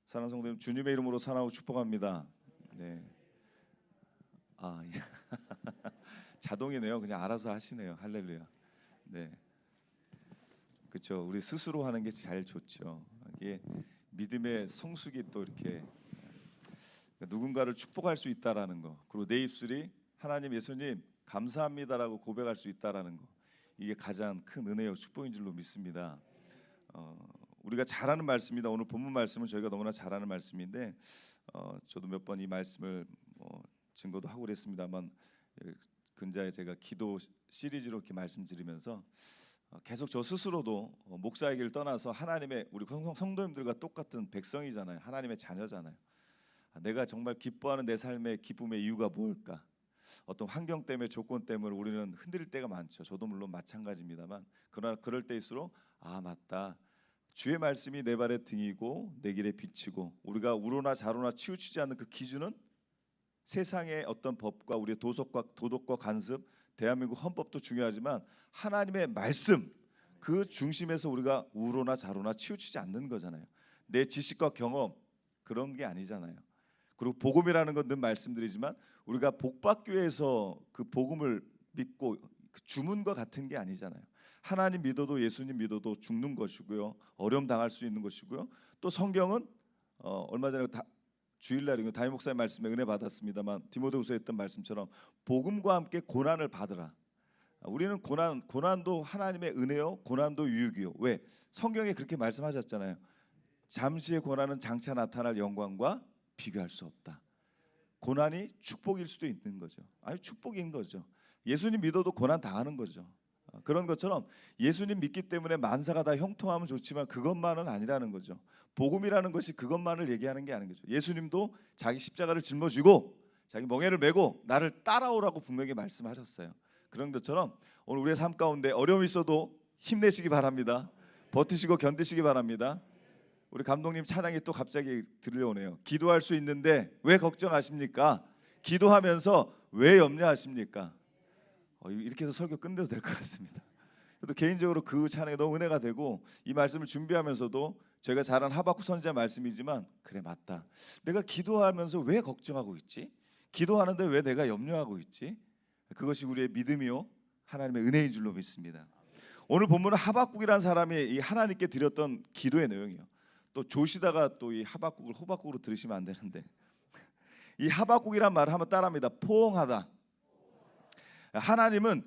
사랑하는 성도님, 주님의 이름으로 사랑하고 축복합니다. 네. 예. 자동이네요. 그냥 알아서 하시네요. 할렐루야. 네. 그렇죠. 우리 스스로 하는 게 제일 좋죠. 이게 믿음의 성숙이 또 이렇게 누군가를 축복할 수 있다라는 거, 그리고 내 입술이 하나님, 예수님 감사합니다라고 고백할 수 있다라는 거, 이게 가장 큰 은혜요 축복인 줄로 믿습니다. 우리가 잘 아는 말씀입니다. 오늘 본문 말씀은 저희가 너무나 잘 아는 말씀인데 저도 몇 번 이 말씀을 증거도 하고 그랬습니다만, 근자에 제가 기도 시리즈로 이렇게 말씀드리면서 계속 저 스스로도 목사의 길을 떠나서 하나님의, 우리 성도님들과 똑같은 백성이잖아요. 하나님의 자녀잖아요. 내가 정말 기뻐하는 내 삶의 기쁨의 이유가 뭘까? 어떤 환경 때문에, 조건 때문에 우리는 흔들릴 때가 많죠. 저도 물론 마찬가지입니다만, 그러나 그럴 때일수록 맞다, 주의 말씀이 내 발의 등이고 내 길의 빛이고, 우리가 우로나 자로나 치우치지 않는 그 기준은 세상의 어떤 법과 우리의 도덕과 간섭, 대한민국 헌법도 중요하지만 하나님의 말씀, 그 중심에서 우리가 우로나 자로나 치우치지 않는 거잖아요. 내 지식과 경험 그런 게 아니잖아요. 그리고 복음이라는 건 늘 말씀드리지만 우리가 복받기 위해서 그 복음을 믿고 그 주문과 같은 게 아니잖아요. 하나님 믿어도, 예수님 믿어도 죽는 것이고요, 어려움 당할 수 있는 것이고요. 또 성경은 얼마 전에 주일날 담임 목사의 말씀에 은혜 받았습니다만, 디모데후서에 했던 말씀처럼 복음과 함께 고난을 받으라. 우리는 고난도 하나님의 은혜요, 고난도 유익이요. 왜? 성경에 그렇게 말씀하셨잖아요. 잠시의 고난은 장차 나타날 영광과 비교할 수 없다. 고난이 축복일 수도 있는 거죠. 축복인 거죠. 예수님 믿어도 고난 당하는 거죠. 그런 것처럼 예수님 믿기 때문에 만사가 다 형통하면 좋지만 그것만은 아니라는 거죠. 복음이라는 것이 그것만을 얘기하는 게 아닌 거죠. 예수님도 자기 십자가를 짊어지고 자기 멍에를 메고 나를 따라오라고 분명히 말씀하셨어요. 그런 것처럼 오늘 우리의 삶 가운데 어려움이 있어도 힘내시기 바랍니다. 버티시고 견디시기 바랍니다. 우리 감독님 찬양이 또 갑자기 들려오네요. 기도할 수 있는데 왜 걱정하십니까? 기도하면서 왜 염려하십니까? 이렇게 해서 설교 끝내도 될 것 같습니다. 또 개인적으로 그 찬양이 너무 은혜가 되고, 이 말씀을 준비하면서도 제가 잘 아는 하박국 선지자 말씀이지만, 그래 맞다, 내가 기도하면서 왜 걱정하고 있지? 기도하는데 왜 내가 염려하고 있지? 그것이 우리의 믿음이요 하나님의 은혜인 줄로 믿습니다. 오늘 본문은 하박국이라는 사람이 이 하나님께 드렸던 기도의 내용이요. 또 조시다가 또 이 하박국을 호박국으로 들으시면 안 되는데, 이 하박국이란 말을 한번 따라합니다. 포옹하다. 하나님은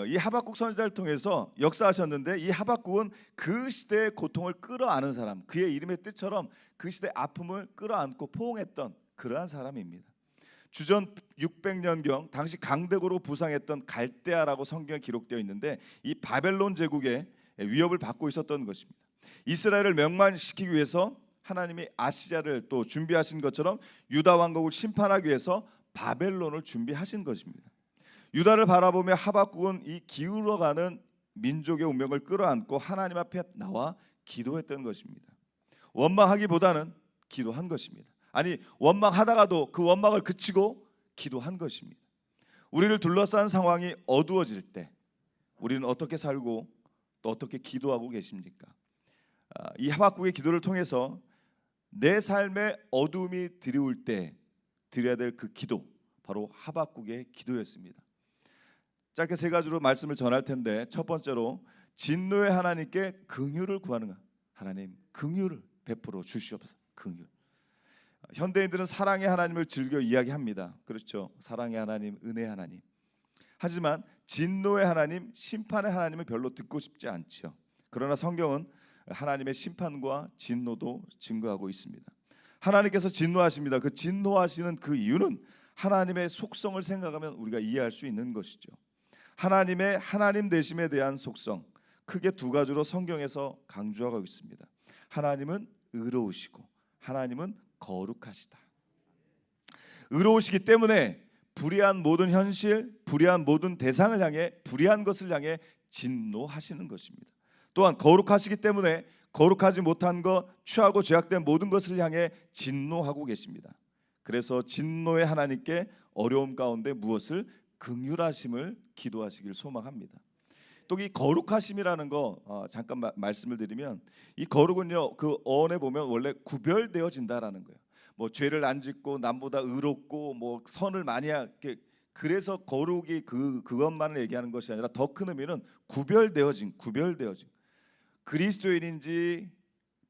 이 하박국 선지자를 통해서 역사하셨는데, 이 하박국은 그 시대의 고통을 끌어안은 사람, 그의 이름의 뜻처럼 그 시대의 아픔을 끌어안고 포옹했던 그러한 사람입니다. 주전 600년경 당시 강대국으로 부상했던 갈대아라고 성경에 기록되어 있는데, 이 바벨론 제국의 위협을 받고 있었던 것입니다. 이스라엘을 멸망시키기 위해서 하나님이 아시리아를 또 준비하신 것처럼 유다 왕국을 심판하기 위해서 바벨론을 준비하신 것입니다. 유다를 바라보며 하박국은 이 기울어가는 민족의 운명을 끌어안고 하나님 앞에 나와 기도했던 것입니다. 원망하기보다는 기도한 것입니다. 원망하다가도 그 원망을 그치고 기도한 것입니다. 우리를 둘러싼 상황이 어두워질 때 우리는 어떻게 살고 또 어떻게 기도하고 계십니까? 이 하박국의 기도를 통해서 내 삶의 어둠이 드리울 때 드려야 될 그 기도, 바로 하박국의 기도였습니다. 짧게 세 가지로 말씀을 전할 텐데, 첫 번째로 진노의 하나님께 긍휼을 구하는, 하나님 긍휼을 베풀어 주시옵소서. 긍휼. 현대인들은 사랑의 하나님을 즐겨 이야기합니다. 그렇죠. 사랑의 하나님, 은혜의 하나님. 하지만 진노의 하나님, 심판의 하나님은 별로 듣고 싶지 않죠. 그러나 성경은 하나님의 심판과 진노도 증거하고 있습니다. 하나님께서 진노하십니다. 그 진노하시는 그 이유는 하나님의 속성을 생각하면 우리가 이해할 수 있는 것이죠. 하나님의 하나님 되심에 대한 속성, 크게 두 가지로 성경에서 강조하고 있습니다. 하나님은 의로우시고 하나님은 거룩하시다. 의로우시기 때문에 불의한 모든 현실, 불의한 모든 대상을 향해, 불의한 것을 향해 진노하시는 것입니다. 또한 거룩하시기 때문에 거룩하지 못한 것, 취하고 죄악된 모든 것을 향해 진노하고 계십니다. 그래서 진노의 하나님께 어려움 가운데 무엇을 긍휼하심을 기도하시길 소망합니다. 또 이 거룩하심이라는 거 잠깐 말씀을 드리면, 이 거룩은요 그 어원에 보면 원래 구별되어진다라는 거예요. 뭐 죄를 안 짓고 남보다 의롭고 뭐 선을 많이 하게, 그래서 거룩이 그것만을 얘기하는 것이 아니라 더 큰 의미는 구별되어진 그리스도인인지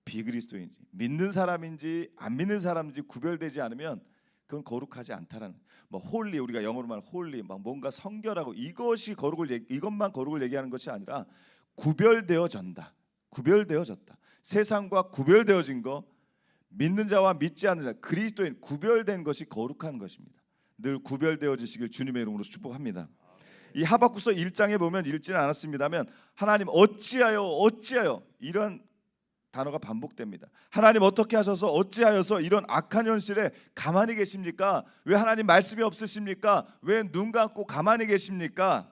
비그리스도인지, 믿는 사람인지 안 믿는 사람인지 구별되지 않으면 그건 거룩하지 않다라는. 뭐 홀리, 우리가 영어로 말하는 홀리, 막 뭔가 성결하고 이것이 이것만 거룩을 얘기하는 것이 아니라 구별되어졌다. 세상과 구별되어진 거, 믿는 자와 믿지 않는 자, 그리스도인 구별된 것이 거룩한 것입니다. 늘 구별되어지시길 주님의 이름으로 축복합니다. 이 하박국서 1장에 보면 읽지는 않았습니다만 하나님 어찌하여 이런 단어가 반복됩니다. 하나님 어떻게 하셔서 어찌하여서 이런 악한 현실에 가만히 계십니까? 왜 하나님 말씀이 없으십니까? 왜 눈 감고 가만히 계십니까?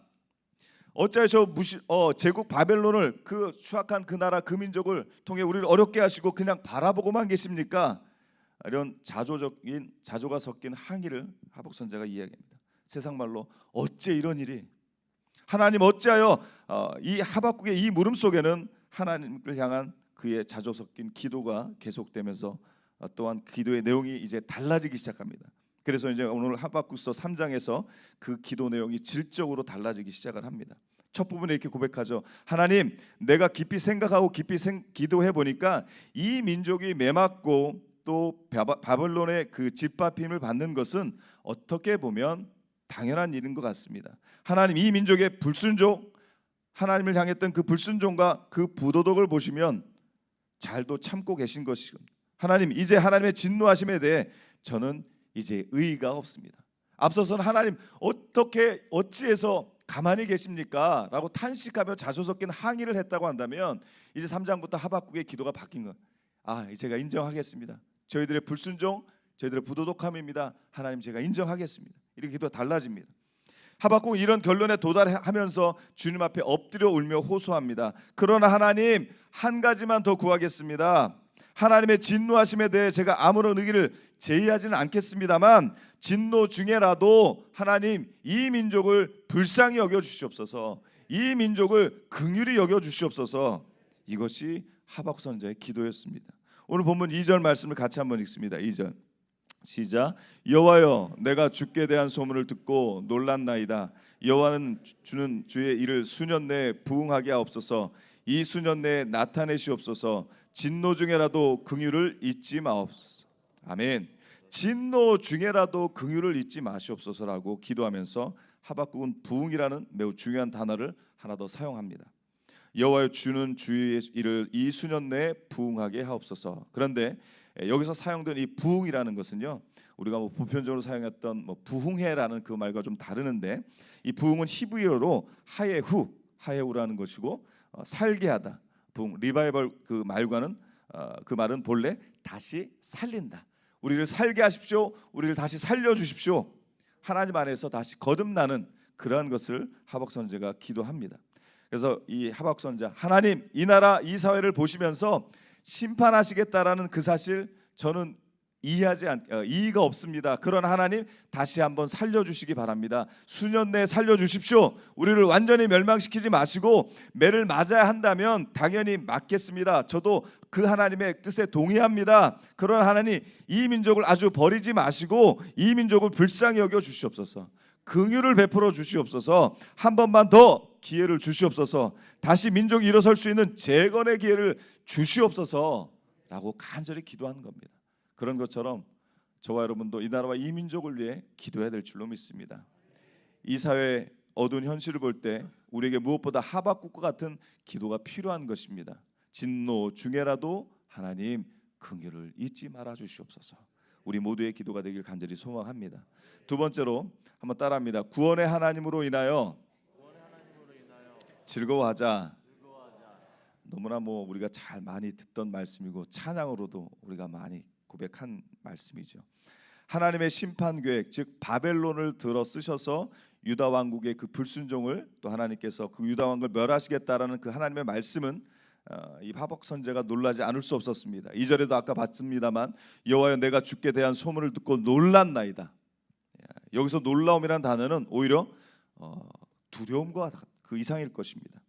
어찌하여 제국 바벨론을, 그 추악한 그 나라 그 민족을 통해 우리를 어렵게 하시고 그냥 바라보고만 계십니까? 이런 자조가 섞인 항의를 하박국 선지자가 이야기합니다. 세상 말로 어째 이런 일이, 하나님 어찌하여, 이 하박국의 이 물음 속에는 하나님을 향한 그의 자조 섞인 기도가 계속되면서 또한 기도의 내용이 이제 달라지기 시작합니다. 그래서 이제 오늘 하박국서 3장에서 그 기도 내용이 질적으로 달라지기 시작을 합니다. 첫 부분에 이렇게 고백하죠. 하나님, 내가 깊이 생각하고 깊이 기도해 보니까 이 민족이 매맞고 또 바벨론의 그 짓밟힘을 받는 것은 어떻게 보면 당연한 일인 것 같습니다. 하나님, 이 민족의 불순종, 하나님을 향했던 그 불순종과 그 부도덕을 보시면 잘도 참고 계신 것이고, 하나님, 이제 하나님의 진노하심에 대해 저는 이제 의의가 없습니다. 앞서서는 하나님 어찌해서 가만히 계십니까? 라고 탄식하며 자조 섞인 항의를 했다고 한다면, 이제 3장부터 하박국의 기도가 바뀐 것. 제가 인정하겠습니다. 저희들의 불순종, 저희들의 부도덕함입니다. 하나님, 제가 인정하겠습니다. 이렇게 기도가 달라집니다. 하박국은 이런 결론에 도달하면서 주님 앞에 엎드려 울며 호소합니다. 그러나 하나님, 한 가지만 더 구하겠습니다. 하나님의 진노하심에 대해 제가 아무런 의기를 제의하지는 않겠습니다만 진노 중에라도 하나님, 이 민족을 불쌍히 여겨 주시옵소서. 이 민족을 긍휼히 여겨 주시옵소서. 이것이 하박국 선지자의 기도였습니다. 오늘 본문 2절 말씀을 같이 한번 읽습니다. 2절 시작. 여호와여, 내가 주께 대한 소문을 듣고 놀랐나이다. 여호와는 주는 주의 일을 수년 내에 부응하게 하옵소서. 이 수년 내에 나타내시옵소서. 진노 중에라도 긍휼을 잊지 마옵소서. 아멘. 진노 중에라도 긍휼을 잊지 마시옵소서라고 기도하면서 하박국은 부응이라는 매우 중요한 단어를 하나 더 사용합니다. 여호와여, 주는 주의 일을 이 수년 내에 부응하게 하옵소서. 그런데 여기서 사용된 이 부응이라는 것은요, 우리가 보편적으로 사용했던 부흥해라는 그 말과 좀 다르는데, 이 부응은 히브리어로 하예후라는 것이고, 살게 하다, 부응, 리바이벌 그 말과는 그 말은 본래 다시 살린다. 우리를 살게 하십시오. 우리를 다시 살려 주십시오. 하나님 안에서 다시 거듭나는 그러한 것을 하박국 선지자가 기도합니다. 그래서 이 하박국 선지자, 하나님, 이 나라 이 사회를 보시면서 심판하시겠다라는 그 사실 저는 이의가 없습니다. 그러나 하나님, 다시 한번 살려주시기 바랍니다. 수년 내에 살려주십시오. 우리를 완전히 멸망시키지 마시고 매를 맞아야 한다면 당연히 맞겠습니다. 저도 그 하나님의 뜻에 동의합니다. 그러나 하나님, 이 민족을 아주 버리지 마시고 이 민족을 불쌍히 여겨 주시옵소서. 긍휼을 베풀어 주시옵소서. 한 번만 더 기회를 주시옵소서. 다시 민족이 일어설 수 있는 재건의 기회를 주시옵소서라고 간절히 기도하는 겁니다. 그런 것처럼 저와 여러분도 이 나라와 이 민족을 위해 기도해야 될 줄로 믿습니다. 이 사회의 어두운 현실을 볼 때 우리에게 무엇보다 하박국과 같은 기도가 필요한 것입니다. 진노 중에라도 하나님, 긍휼을 잊지 말아 주시옵소서. 우리 모두의 기도가 되길 간절히 소망합니다. 두 번째로 한번 따라합니다. 구원의 하나님으로 인하여 즐거워하자. 너무나 우리가 잘 많이 듣던 말씀이고 찬양으로도 우리가 많이 고백한 말씀이죠. 하나님의 심판 계획, 즉 바벨론을 들어 쓰셔서 유다 왕국의 그 불순종을, 또 하나님께서 그 유다 왕국을 멸하시겠다라는 그 하나님의 말씀은 이 하박국 선지자가 놀라지 않을 수 없었습니다. 2절에도 아까 봤습니다만 여호와여, 내가 주께 대한 소문을 듣고 놀랐나이다. 여기서 놀라움이라는 단어는 오히려 두려움과 그 이상일 것입니다.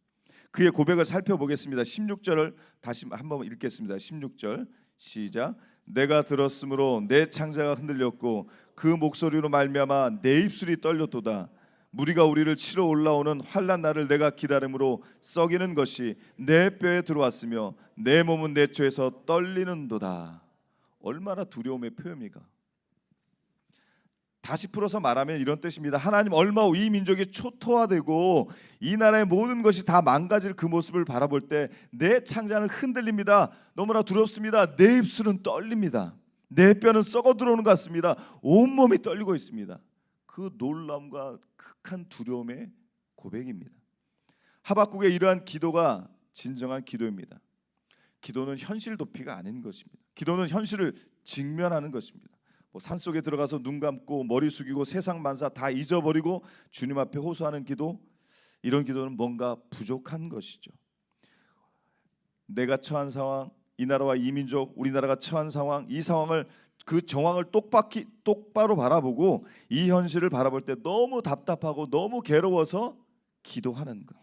그의 고백을 살펴보겠습니다. 16절을 다시 한번 읽겠습니다. 16절 시작. 내가 들었으므로 내 창자가 흔들렸고 그 목소리로 말미암아 내 입술이 떨렸도다. 무리가 우리를 치러 올라오는 환난 날을 내가 기다림으로 썩이는 것이 내 뼈에 들어왔으며 내 몸은 내 초에서 떨리는도다. 얼마나 두려움의 표현입니까? 다시 풀어서 말하면 이런 뜻입니다. 하나님 얼마나 이 민족이 초토화되고 이 나라의 모든 것이 다 망가질 그 모습을 바라볼 때 내 창자는 흔들립니다. 너무나 두렵습니다. 내 입술은 떨립니다. 내 뼈는 썩어 들어오는 것 같습니다. 온몸이 떨리고 있습니다. 그 놀라움과 극한 두려움의 고백입니다. 하박국의 이러한 기도가 진정한 기도입니다. 기도는 현실 도피가 아닌 것입니다. 기도는 현실을 직면하는 것입니다. 산속에 들어가서 눈 감고 머리 숙이고 세상 만사 다 잊어버리고 주님 앞에 호소하는 기도, 이런 기도는 뭔가 부족한 것이죠. 내가 처한 상황, 이 나라와 이 민족, 우리나라가 처한 상황, 이 상황을 그 정황을 똑바로 바라보고 이 현실을 바라볼 때 너무 답답하고 너무 괴로워서 기도하는 것.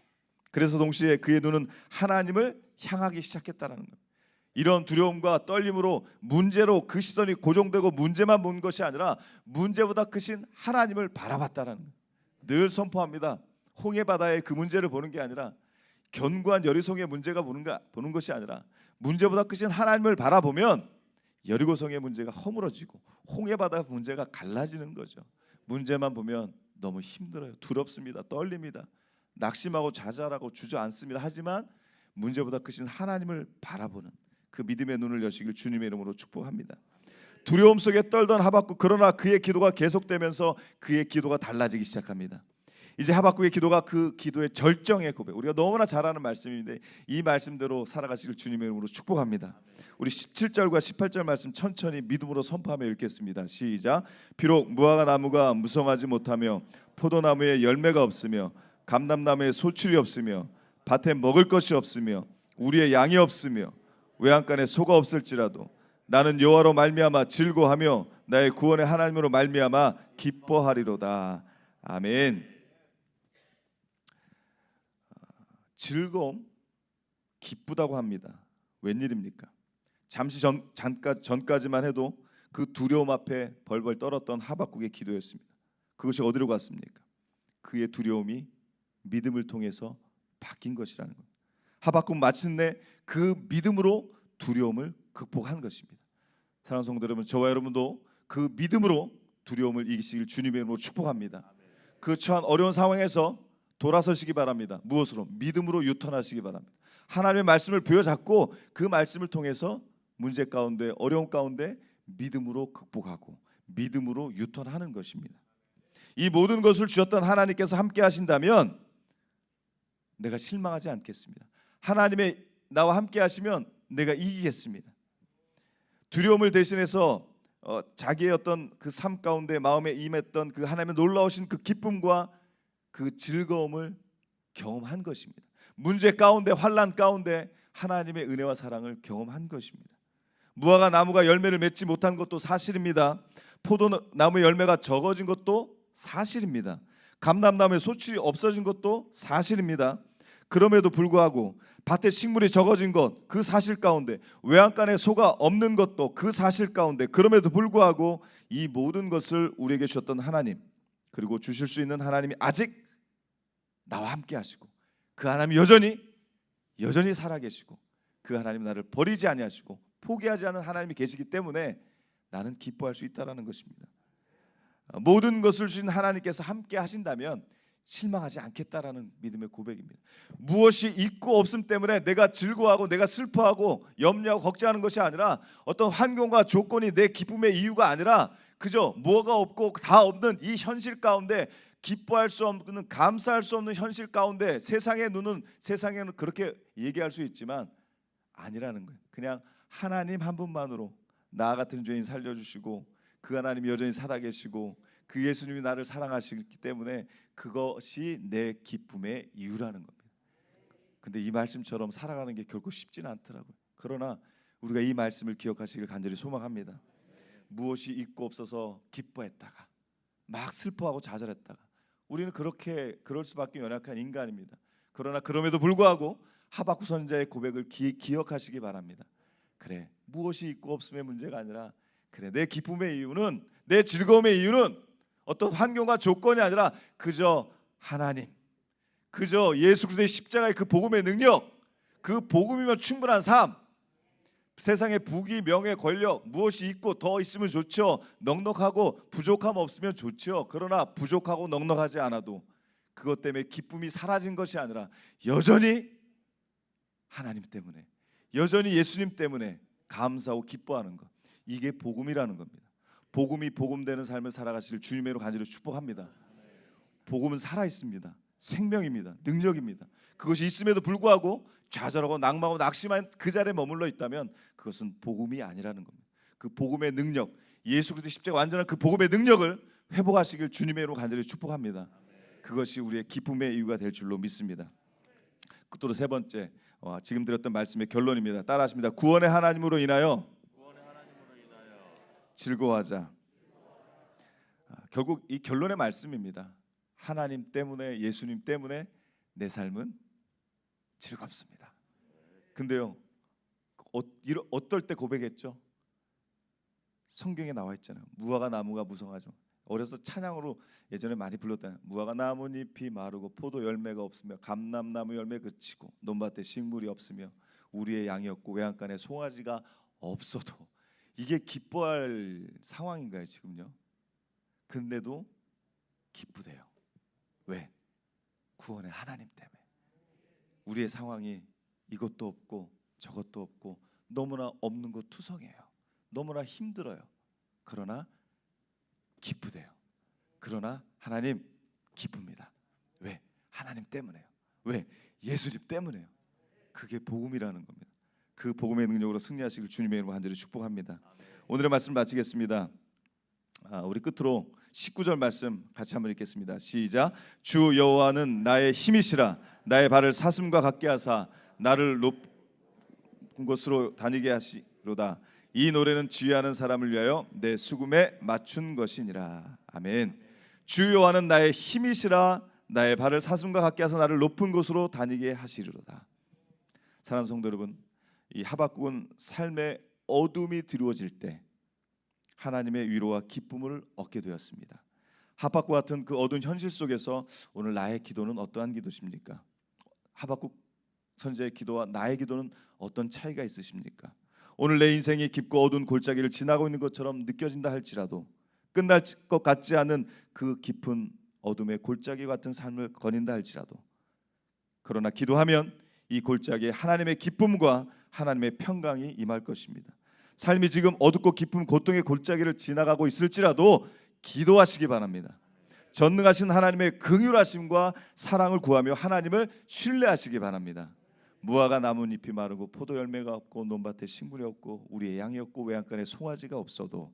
그래서 동시에 그의 눈은 하나님을 향하기 시작했다는 것. 이런 두려움과 떨림으로 문제로 그 시선이 고정되고 문제만 본 것이 아니라 문제보다 크신 하나님을 바라봤다는 것. 늘 선포합니다. 홍해 바다의 그 문제를 보는 게 아니라 견고한 여리송의 문제가 보는 것이 아니라 문제보다 크신 하나님을 바라보면 여리고성의 문제가 허물어지고 홍해 바다 문제가 갈라지는 거죠. 문제만 보면 너무 힘들어요. 두렵습니다. 떨립니다. 낙심하고 좌절하고 주저앉습니다. 하지만 문제보다 크신 하나님을 바라보는 그 믿음의 눈을 여시길 주님의 이름으로 축복합니다. 두려움 속에 떨던 하박국, 그러나 그의 기도가 계속되면서 그의 기도가 달라지기 시작합니다. 이제 하박국의 기도가 그 기도의 절정의 고백, 우리가 너무나 잘 아는 말씀인데 이 말씀대로 살아가시길 주님의 이름으로 축복합니다. 우리 17절과 18절 말씀 천천히 믿음으로 선포하며 읽겠습니다. 시작. 비록 무화과 나무가 무성하지 못하며 포도나무에 열매가 없으며 감람나무에 소출이 없으며 밭에 먹을 것이 없으며 우리의 양이 없으며 외양간에 소가 없을지라도 나는 여호와로 말미암아 즐거하며 나의 구원의 하나님으로 말미암아 기뻐하리로다. 아멘. 즐거움, 기쁘다고 합니다. 웬일입니까? 잠시 전까지만 해도 그 두려움 앞에 벌벌 떨었던 하박국의 기도였습니다. 그것이 어디로 갔습니까? 그의 두려움이 믿음을 통해서 바뀐 것이라는 것. 하박국 마침내 그 믿음으로 두려움을 극복한 것입니다. 사랑하는 성도 여러분, 저와 여러분도 그 믿음으로 두려움을 이기시길 주님의 이름으로 축복합니다. 그 처한 어려운 상황에서 돌아서시기 바랍니다. 무엇으로? 믿음으로 유턴하시기 바랍니다. 하나님의 말씀을 부여잡고 그 말씀을 통해서 문제 가운데, 어려움 가운데 믿음으로 극복하고 믿음으로 유턴하는 것입니다. 이 모든 것을 주셨던 하나님께서 함께 하신다면 내가 실망하지 않겠습니다. 하나님의 나와 함께 하시면 내가 이기겠습니다. 두려움을 대신해서 자기의 어떤 그 삶 가운데 마음에 임했던 그 하나님의 놀라우신 그 기쁨과 그 즐거움을 경험한 것입니다. 문제 가운데, 환난 가운데 하나님의 은혜와 사랑을 경험한 것입니다. 무화과 나무가 열매를 맺지 못한 것도 사실입니다. 포도나무 열매가 적어진 것도 사실입니다. 감람나무의 소출이 없어진 것도 사실입니다. 그럼에도 불구하고 밭에 식물이 적어진 것, 그 사실 가운데 외양간에 소가 없는 것도 그 사실 가운데, 그럼에도 불구하고 이 모든 것을 우리에게 주셨던 하나님, 그리고 주실 수 있는 하나님이 아직 나와 함께 하시고 그 하나님이 여전히 살아계시고 그 하나님 나를 버리지 아니하시고 포기하지 않은 하나님이 계시기 때문에 나는 기뻐할 수 있다라는 것입니다. 모든 것을 주신 하나님께서 함께 하신다면 실망하지 않겠다라는 믿음의 고백입니다. 무엇이 있고 없음 때문에 내가 즐거워하고 내가 슬퍼하고 염려하고 걱정하는 것이 아니라 어떤 환경과 조건이 내 기쁨의 이유가 아니라 그저 무엇가 없고 다 없는 이 현실 가운데 기뻐할 수 없는, 감사할 수 없는 현실 가운데 세상에는 그렇게 얘기할 수 있지만 아니라는 거예요. 그냥 하나님 한 분만으로 나 같은 죄인 살려주시고 그 하나님이 여전히 살아계시고 그 예수님이 나를 사랑하시기 때문에 그것이 내 기쁨의 이유라는 겁니다. 근데 이 말씀처럼 살아가는 게 결코 쉽지는 않더라고요. 그러나 우리가 이 말씀을 기억하시길 간절히 소망합니다. 무엇이 있고 없어서 기뻐했다가 막 슬퍼하고 좌절했다가 우리는 그럴 수밖에 연약한 인간입니다. 그러나 그럼에도 불구하고 하박국 선지자의 고백을 기억하시기 바랍니다. 그래, 무엇이 있고 없음의 문제가 아니라, 그래, 내 기쁨의 이유는, 내 즐거움의 이유는 어떤 환경과 조건이 아니라 그저 하나님, 그저 예수 그리스도의 십자가의 그 복음의 능력, 그 복음이면 충분한 삶. 세상에 부귀, 명예, 권력 무엇이 있고 더 있으면 좋죠. 넉넉하고 부족함 없으면 좋죠. 그러나 부족하고 넉넉하지 않아도 그것 때문에 기쁨이 사라진 것이 아니라 여전히 하나님 때문에, 여전히 예수님 때문에 감사하고 기뻐하는 것, 이게 복음이라는 겁니다. 복음이 복음되는 삶을 살아가실 주님의 이름으로 간절히 축복합니다. 복음은 살아있습니다. 생명입니다. 능력입니다. 그것이 있음에도 불구하고 좌절하고 낙망하고 낙심한 그 자리에 머물러 있다면 그것은 복음이 아니라는 겁니다. 그 복음의 능력, 예수 그리스도 십자가 완전한 그 복음의 능력을 회복하시길 주님의 이름으로 간절히 축복합니다. 그것이 우리의 기쁨의 이유가 될 줄로 믿습니다. 끝으로 세 번째, 지금 드렸던 말씀의 결론입니다. 따라하십니다. 구원의 하나님으로 인하여 즐거워하자. 결국 이 결론의 말씀입니다. 하나님 때문에, 예수님 때문에 내 삶은 즐겁습니다. 근데요, 어떨 때 고백했죠? 성경에 나와 있잖아요. 무화과 나무가 무성하죠. 어려서 찬양으로 예전에 많이 불렀다. 무화과 나뭇잎이 마르고 포도 열매가 없으며 감람나무 열매 그치고 논밭에 식물이 없으며 우리의 양이 없고 외양간에 송아지가 없어도, 이게 기뻐할 상황인가요 지금요? 근데도 기쁘대요. 왜? 구원의 하나님 때문에. 우리의 상황이 이것도 없고 저것도 없고 너무나 없는 것 투성이에요. 너무나 힘들어요. 그러나 기쁘대요. 그러나 하나님 기쁩니다. 왜? 하나님 때문에요. 왜? 예수님 때문에요. 그게 복음이라는 겁니다. 그 복음의 능력으로 승리하시길 주님의 이름으로 간절히 축복합니다. 오늘의 말씀 마치겠습니다. 우리 끝으로 19절 말씀 같이 한번 읽겠습니다. 시작. 주 여호와는 나의 힘이시라. 나의 발을 사슴과 같게 하사 나를 높은 곳으로 다니게 하시로다. 이 노래는 지휘하는 사람을 위하여 내 수금에 맞춘 것이니라. 아멘. 주 여호와는 나의 힘이시라. 나의 발을 사슴과 같게 하사 나를 높은 곳으로 다니게 하시리로다. 사랑하는 성도 여러분, 이 하박국은 삶의 어둠이 드리워질 때 하나님의 위로와 기쁨을 얻게 되었습니다. 하박국 같은 그 어두운 현실 속에서 오늘 나의 기도는 어떠한 기도십니까? 하박국 선지자의 기도와 나의 기도는 어떤 차이가 있으십니까? 오늘 내 인생이 깊고 어두운 골짜기를 지나고 있는 것처럼 느껴진다 할지라도, 끝날 것 같지 않은 그 깊은 어둠의 골짜기 같은 삶을 거닌다 할지라도, 그러나 기도하면 이 골짜기에 하나님의 기쁨과 하나님의 평강이 임할 것입니다. 삶이 지금 어둡고 깊은 고통의 골짜기를 지나가고 있을지라도 기도하시기 바랍니다. 전능하신 하나님의 긍휼하심과 사랑을 구하며 하나님을 신뢰하시기 바랍니다. 무화과 나뭇잎이 마르고 포도 열매가 없고 논밭에 식물이 없고 우리의 양이 없고 외양간에 송아지가 없어도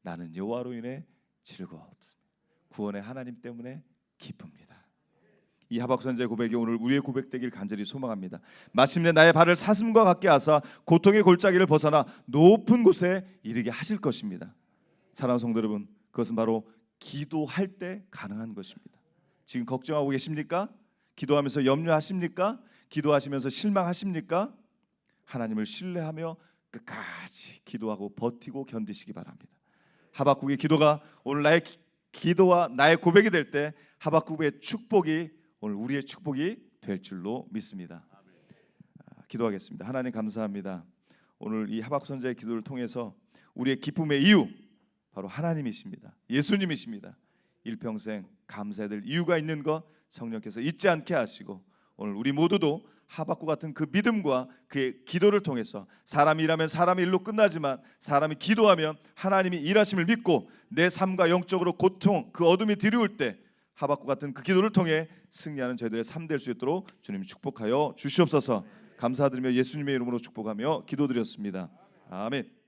나는 여호와로 인해 즐거웠습니다. 구원의 하나님 때문에 기쁩니다. 이 하박국 선지자의 고백이 오늘 우리의 고백되길 간절히 소망합니다. 마침내 나의 발을 사슴과 같게 하사 고통의 골짜기를 벗어나 높은 곳에 이르게 하실 것입니다. 사랑하는 성도 여러분, 그것은 바로 기도할 때 가능한 것입니다. 지금 걱정하고 계십니까? 기도하면서 염려하십니까? 기도하시면서 실망하십니까? 하나님을 신뢰하며 끝까지 기도하고 버티고 견디시기 바랍니다. 하박국의 기도가 오늘 나의 기도와 나의 고백이 될 때 하박국의 축복이 오늘 우리의 축복이 될 줄로 믿습니다. 기도하겠습니다. 하나님 감사합니다. 오늘 이 하박국 선지자의 기도를 통해서 우리의 기쁨의 이유 바로 하나님이십니다. 예수님이십니다. 일평생 감사해야 될 이유가 있는 것 성령께서 잊지 않게 하시고 오늘 우리 모두도 하박국 같은 그 믿음과 그의 기도를 통해서 사람이 일하면 사람의 일로 끝나지만 사람이 기도하면 하나님이 일하심을 믿고 내 삶과 영적으로 고통 그 어둠이 드리울 때 하박국 같은 그 기도를 통해 승리하는 저희들의 삶 될 수 있도록 주님 축복하여 주시옵소서. 감사드리며 예수님의 이름으로 축복하며 기도드렸습니다. 아멘.